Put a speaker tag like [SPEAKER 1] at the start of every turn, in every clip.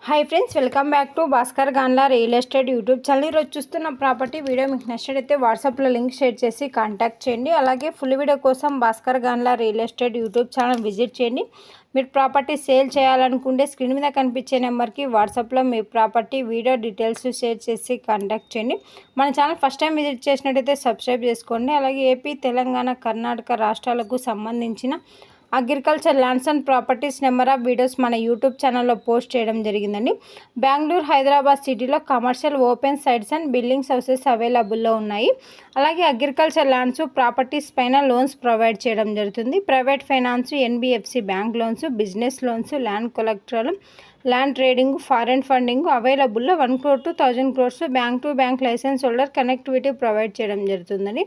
[SPEAKER 1] Hi friends, welcome back to Bhaskar గాన్లా real estate YouTube channel. ఈరోజు చూస్తున్న ప్రాపర్టీ వీడియో మీకు నచ్చినట్లయితే వాట్సాప్లో లింక్ షేర్ చేసి కాంటాక్ట్ చేయండి. అలాగే ఫుల్ వీడియో కోసం భాస్కర్ గాన్లా real estate YouTube channel visit చేయండి. మీరు ప్రాపర్టీ సేల్ చేయాలనుకుంటే స్క్రీన్ మీద కనిపించే నెంబర్కి వాట్సాప్లో మీ ప్రాపర్టీ వీడియో డీటెయిల్స్ షేర్ చేసి కాంటాక్ట్ చేయండి. మన ఛానల్ ఫస్ట్ టైం విజిట్ చేసినట్టయితే సబ్స్క్రైబ్ చేసుకోండి. అలాగే ఏపీ, తెలంగాణ, కర్ణాటక రాష్ట్రాలకు సంబంధించిన agriculture lands and properties number of videos మన యూట్యూబ్ ఛానల్లో పోస్ట్ చేయడం జరిగిందండి. బెంగళూరు, హైదరాబాద్ సిటీలో commercial open sites and buildings houses అవైలబుల్లో ఉన్నాయి. అలాగే అగ్రికల్చర్ ల్యాండ్స్, ప్రాపర్టీస్ పైన లోన్స్ ప్రొవైడ్ చేయడం జరుగుతుంది. Private finance, NBFC bank loans, business loans, land collateral, land trading, foreign funding అవైలబుల్లో 1 crore to 1000 crores bank to bank license holder connectivity provide చేయడం జరుగుతుందండి.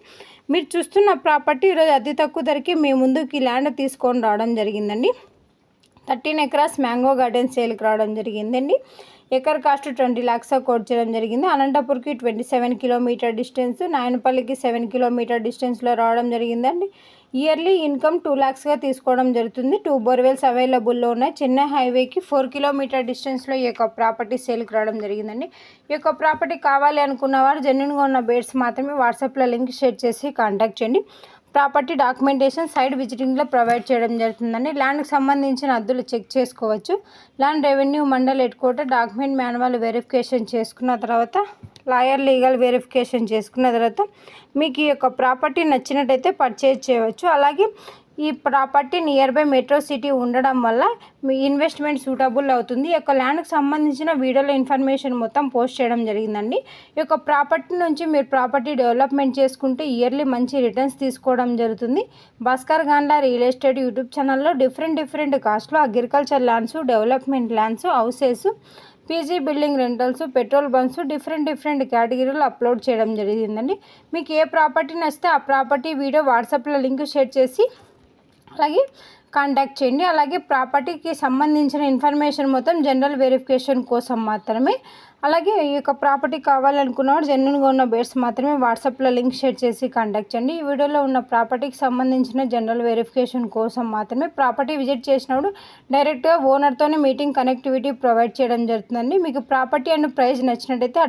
[SPEAKER 1] మీరు చూస్తున్న ప్రాపర్టీ ఈరోజు అతి తక్కువ ధరకి మీ ముందుకి ల్యాండ్ తీసుకొని రావడం జరిగిందండి. 13 acres మ్యాంగో గార్డెన్ సేల్కి రావడం జరిగిందండి. ఎకర్ కాస్ట్ 20 lakhs కోట్ చేయడం జరిగింది. అనంతపూర్కి 27 kilometer డిస్టెన్స్, నాయనపల్లికి 7 kilometer డిస్టెన్స్లో రావడం జరిగిందండి. ఇయర్లీ ఇన్కమ్ 2 lakhsగా తీసుకోవడం జరుగుతుంది. 2 borewells అవైలబుల్లో ఉన్నాయి. చెన్నై హైవేకి 4 kilometer డిస్టెన్స్లో ఈ యొక్క ప్రాపర్టీ సేల్కి రావడం జరిగిందండి. ఈ యొక్క ప్రాపర్టీ కావాలి అనుకున్నవారు జెన్యున్గా ఉన్న బేడ్స్ మాత్రమే వాట్సాప్లో లింక్ షేర్ చేసి కాంటాక్ట్ చేయండి. ప్రాపర్టీ డాక్యుమెంటేషన్ సైడ్ విజిటింగ్లో ప్రొవైడ్ చేయడం జరుగుతుందండి. ల్యాండ్కి సంబంధించిన అద్దులు చెక్ చేసుకోవచ్చు. Land revenue mandal head quarter document manual verification చేసుకున్న తర్వాత, లాయర్ లీగల్ వెరిఫికేషన్ చేసుకున్న తర్వాత మీకు ఈ యొక్క ప్రాపర్టీ నచ్చినట్టయితే పర్చేజ్ చేయవచ్చు. అలాగే ఈ property near by metro city ఉండడం వల్ల మీ ఇన్వెస్ట్మెంట్ సూటబుల్ అవుతుంది. ఈ యొక్క ల్యాండ్కి సంబంధించిన వీడియోలో ఇన్ఫర్మేషన్ మొత్తం పోస్ట్ చేయడం జరిగిందండి. ఈ యొక్క ప్రాపర్టీ నుంచి మీరు ప్రాపర్టీ డెవలప్మెంట్ చేసుకుంటే ఇయర్లీ మంచి రిటర్న్స్ తీసుకోవడం జరుగుతుంది. భాస్కర్ గాన్లా రియల్ ఎస్టేట్ యూట్యూబ్ ఛానల్లో డిఫరెంట్ కాస్ట్లో agriculture lands, development lands, houses, PG building rentals, petrol bunks different కేటగిరీలు అప్లోడ్ చేయడం జరిగిందండి. మీకు ఏ ప్రాపర్టీ నచ్చితే ఆ ప్రాపర్టీ వీడియో వాట్సాప్లో లింక్ షేర్ చేసి అలాగే కాంటాక్ట్ చేయండి. అలాగే ప్రాపర్టీకి సంబంధించిన ఇన్ఫర్మేషన్ మొత్తం జనరల్ వెరిఫికేషన్ కోసం మాత్రమే. అలాగే ఈ యొక్క ప్రాపర్టీ కావాలనుకున్నవాడు జెన్యున్గా ఉన్న బేడ్స్ మాత్రమే వాట్సాప్లో లింక్ షేర్ చేసి కాంటాక్ట్ చేయండి. ఈ వీడియోలో ఉన్న ప్రాపర్టీకి సంబంధించిన జనరల్ వెరిఫికేషన్ కోసం మాత్రమే. ప్రాపర్టీ విజిట్ చేసినప్పుడు డైరెక్ట్గా ఓనర్తోనే మీటింగ్ కనెక్టివిటీ ప్రొవైడ్ చేయడం జరుగుతుందండి. మీకు ప్రాపర్టీ అండ్ ప్రైస్ నచ్చినట్టయితే